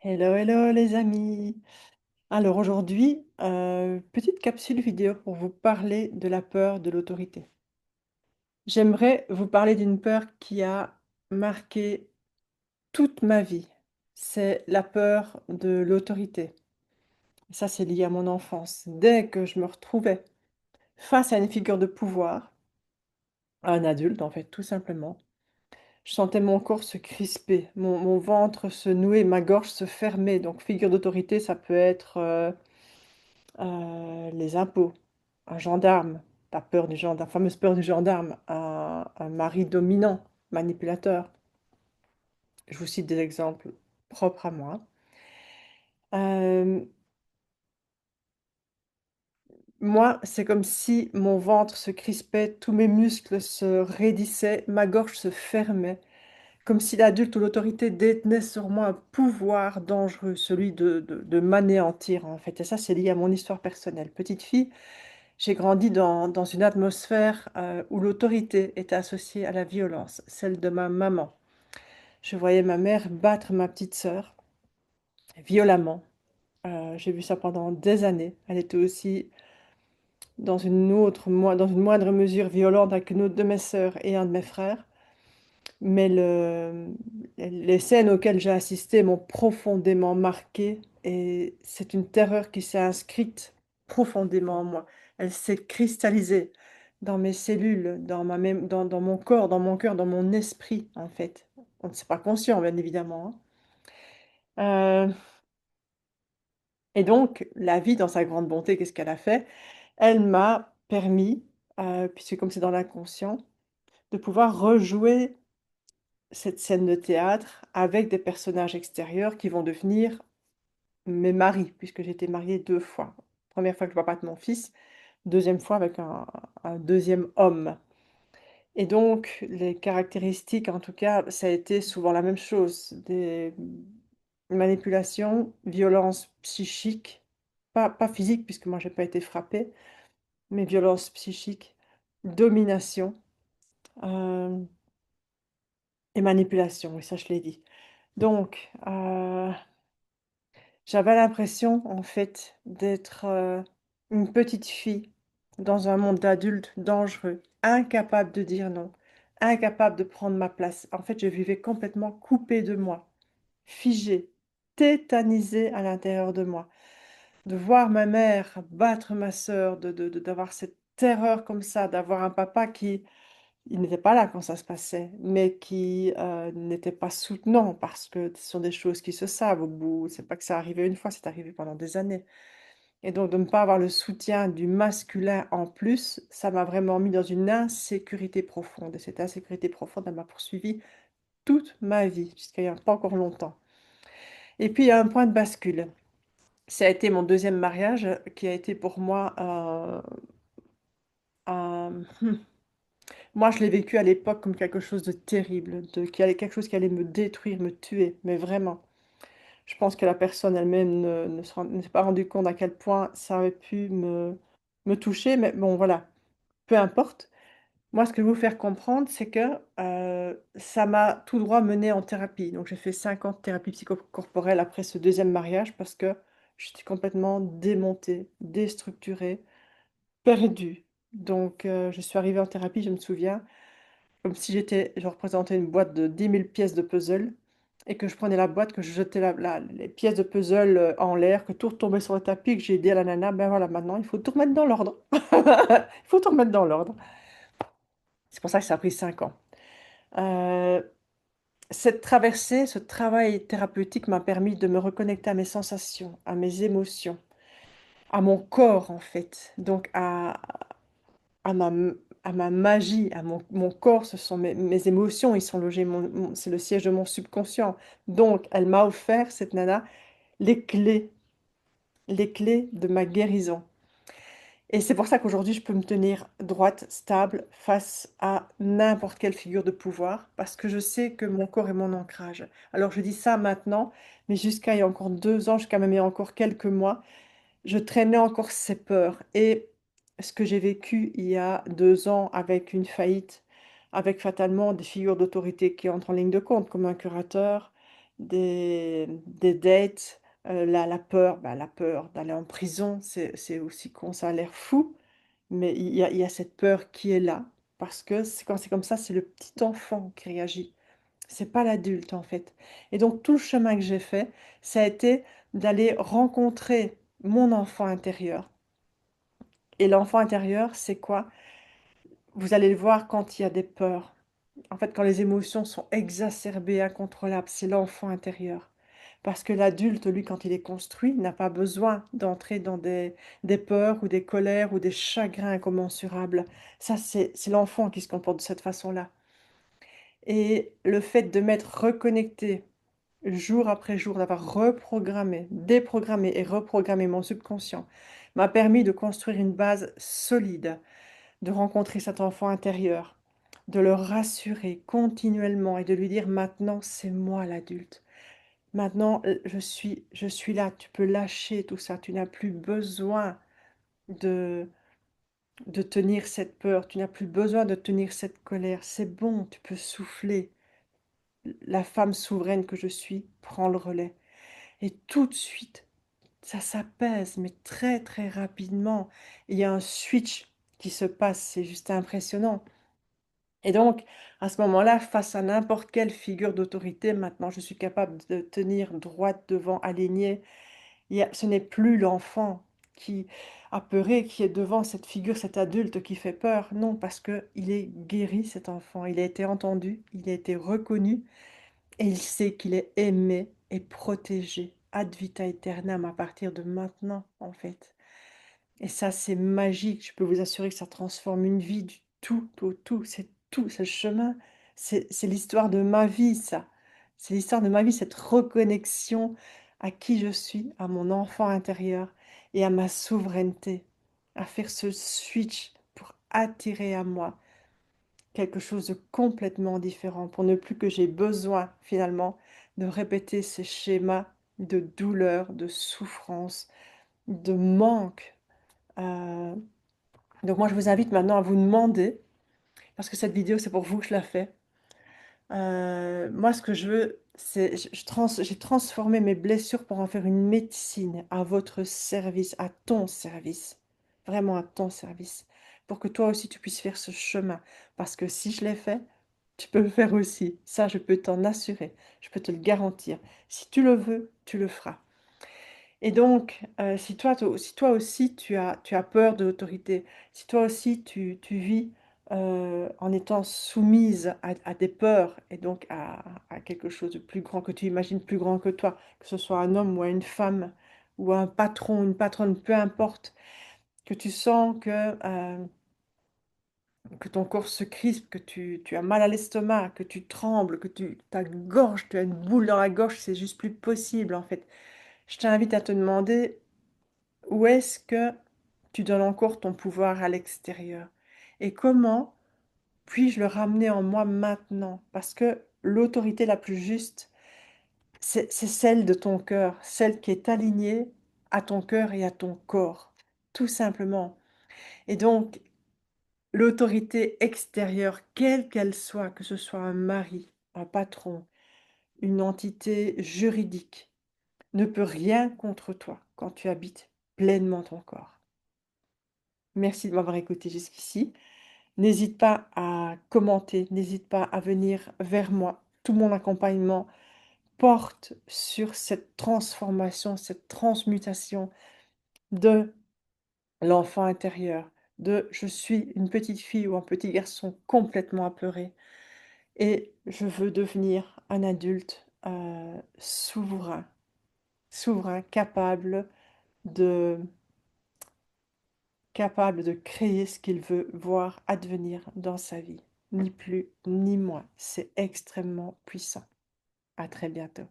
Hello, hello les amis. Alors aujourd'hui, petite capsule vidéo pour vous parler de la peur de l'autorité. J'aimerais vous parler d'une peur qui a marqué toute ma vie. C'est la peur de l'autorité. Ça, c'est lié à mon enfance. Dès que je me retrouvais face à une figure de pouvoir, à un adulte en fait, tout simplement, je sentais mon corps se crisper, mon ventre se nouer, ma gorge se fermer. Donc figure d'autorité, ça peut être les impôts, un gendarme, la peur du gendarme, la fameuse peur du gendarme, un mari dominant, manipulateur. Je vous cite des exemples propres à moi. Hem, Moi, c'est comme si mon ventre se crispait, tous mes muscles se raidissaient, ma gorge se fermait, comme si l'adulte ou l'autorité détenait sur moi un pouvoir dangereux, celui de m'anéantir, en fait, et ça, c'est lié à mon histoire personnelle. Petite fille, j'ai grandi dans une atmosphère, où l'autorité était associée à la violence, celle de ma maman. Je voyais ma mère battre ma petite sœur violemment. J'ai vu ça pendant des années. Elle était aussi dans une moindre mesure violente avec une autre de mes sœurs et un de mes frères. Mais les scènes auxquelles j'ai assisté m'ont profondément marquée et c'est une terreur qui s'est inscrite profondément en moi. Elle s'est cristallisée dans mes cellules, dans mon corps, dans mon cœur, dans mon esprit, en fait. On ne sait pas conscient, bien évidemment, hein. Et donc, la vie, dans sa grande bonté, qu'est-ce qu'elle a fait? Elle m'a permis, puisque comme c'est dans l'inconscient, de pouvoir rejouer cette scène de théâtre avec des personnages extérieurs qui vont devenir mes maris, puisque j'ai été mariée 2 fois. Première fois avec le papa de mon fils, deuxième fois avec un 2e homme. Et donc les caractéristiques, en tout cas, ça a été souvent la même chose, des manipulations, violences psychiques, pas physiques puisque moi j'ai pas été frappée, mais violences psychiques, domination, hem et manipulation, oui ça je l'ai dit. Donc j'avais l'impression, en fait, d'être, une petite fille dans un monde d'adultes dangereux, incapable de dire non, incapable de prendre ma place. En fait, je vivais complètement coupée de moi, figée, tétanisée à l'intérieur de moi. De voir ma mère battre ma sœur, d'avoir cette terreur comme ça, d'avoir un papa qui il n'était pas là quand ça se passait, mais qui, n'était pas soutenant parce que ce sont des choses qui se savent au bout c'est pas que ça arrivé une fois, c'est arrivé pendant des années et donc de ne pas avoir le soutien du masculin en plus, ça m'a vraiment mis dans une insécurité profonde et cette insécurité profonde, elle m'a poursuivie toute ma vie, jusqu'à il y a pas encore longtemps et puis il y a un point de bascule. Ça a été mon deuxième mariage, qui a été pour moi un moi, je l'ai vécu à l'époque comme quelque chose de terrible, de qui allait quelque chose qui allait me détruire, me tuer, mais vraiment. Je pense que la personne elle-même ne s'est pas rendue compte à quel point ça avait pu me toucher, mais bon, voilà, peu importe. Moi, ce que je veux vous faire comprendre, c'est que, ça m'a tout droit menée en thérapie. Donc j'ai fait 5 ans de thérapie psychocorporelle après ce deuxième mariage parce que j'étais complètement démontée, déstructurée, perdue. Donc je suis arrivée en thérapie, je me souviens comme si je représentais une boîte de 10 000 pièces de puzzle et que je prenais la boîte, que je jetais les pièces de puzzle, en l'air, que tout retombait sur le tapis, que j'ai dit à la nana: «Ben voilà, maintenant il faut tout remettre dans l'ordre. Il faut tout remettre dans l'ordre». C'est pour ça que ça a pris 5 ans. Heu, Cette traversée, ce travail thérapeutique m'a permis de me reconnecter à mes sensations, à mes émotions, à mon corps en fait, donc à ma magie, à mon corps, ce sont mes émotions, ils sont logés, c'est le siège de mon subconscient. Donc elle m'a offert, cette nana, les clés, les clés de ma guérison. Et c'est pour ça qu'aujourd'hui, je peux me tenir droite, stable, face à n'importe quelle figure de pouvoir, parce que je sais que mon corps est mon ancrage. Alors je dis ça maintenant, mais jusqu'à il y a encore 2 ans, jusqu'à même il y a encore quelques mois, je traînais encore ces peurs et ce que j'ai vécu il y a 2 ans avec une faillite, avec fatalement des figures d'autorité qui entrent en ligne de compte, comme un curateur des dates, la peur, bah, la peur d'aller en prison, c'est aussi con, ça a l'air fou, mais il y a cette peur qui est là, parce que quand c'est comme ça, c'est le petit enfant qui réagit. C'est pas l'adulte, en fait. Et donc tout le chemin que j'ai fait, ça a été d'aller rencontrer mon enfant intérieur. Et l'enfant intérieur, c'est quoi? Vous allez le voir quand il y a des peurs. En fait, quand les émotions sont exacerbées, incontrôlables, c'est l'enfant intérieur. Parce que l'adulte, lui, quand il est construit, n'a pas besoin d'entrer dans des peurs ou des colères ou des chagrins incommensurables. Ça, c'est l'enfant qui se comporte de cette façon-là. Et le fait de m'être reconnecté jour après jour, d'avoir reprogrammé, déprogrammé et reprogrammé mon subconscient, m'a permis de construire une base solide, de rencontrer cet enfant intérieur, de le rassurer continuellement et de lui dire: «Maintenant, c'est moi l'adulte. Maintenant, je suis là, tu peux lâcher tout ça, tu n'as plus besoin de tenir cette peur, tu n'as plus besoin de tenir cette colère. C'est bon, tu peux souffler. La femme souveraine que je suis prend le relais». Et tout de suite, ça s'apaise, mais très, très rapidement. Il y a un switch qui se passe, c'est juste impressionnant. Et donc, à ce moment-là, face à n'importe quelle figure d'autorité, maintenant, je suis capable de tenir droite devant, alignée. Ce n'est plus l'enfant qui apeuré, qui est devant cette figure, cet adulte qui fait peur. Non, parce que il est guéri, cet enfant. Il a été entendu, il a été reconnu et il sait qu'il est aimé et protégé ad vita aeternam à partir de maintenant, en fait. Et ça, c'est magique. Je peux vous assurer que ça transforme une vie du tout au tout. C'est tout, c'est le chemin. C'est l'histoire de ma vie, ça. C'est l'histoire de ma vie, cette reconnexion à qui je suis, à mon enfant intérieur et à ma souveraineté, à faire ce switch pour attirer à moi quelque chose de complètement différent, pour ne plus que j'ai besoin, finalement, de répéter ces schémas de douleur, de souffrance, de manque. Euh, donc moi, je vous invite maintenant à vous demander, parce que cette vidéo, c'est pour vous que je la fais. Moi, ce que je veux, c'est, j'ai transformé mes blessures pour en faire une médecine à votre service, à ton service, vraiment à ton service, pour que toi aussi tu puisses faire ce chemin. Parce que si je l'ai fait, tu peux le faire aussi. Ça, je peux t'en assurer, je peux te le garantir. Si tu le veux, tu le feras. Et donc, si toi aussi tu as peur de l'autorité, si toi aussi tu vis en étant soumise à des peurs et donc à quelque chose de plus grand que tu imagines plus grand que toi, que ce soit un homme ou une femme ou un patron, une patronne, peu importe, que tu sens que ton corps se crispe, que tu as mal à l'estomac, que tu trembles, que ta gorge, tu as une boule dans la gorge, c'est juste plus possible en fait. Je t'invite à te demander où est-ce que tu donnes encore ton pouvoir à l'extérieur? Et comment puis-je le ramener en moi maintenant? Parce que l'autorité la plus juste, c'est celle de ton cœur, celle qui est alignée à ton cœur et à ton corps, tout simplement. Et donc, l'autorité extérieure, quelle qu'elle soit, que ce soit un mari, un patron, une entité juridique, ne peut rien contre toi quand tu habites pleinement ton corps. Merci de m'avoir écouté jusqu'ici. N'hésite pas à commenter, n'hésite pas à venir vers moi. Tout mon accompagnement porte sur cette transformation, cette transmutation de l'enfant intérieur, de je suis une petite fille ou un petit garçon complètement apeuré et je veux devenir un adulte souverain, souverain, de capable de créer ce qu'il veut voir advenir dans sa vie. Ni plus ni moins. C'est extrêmement puissant. À très bientôt.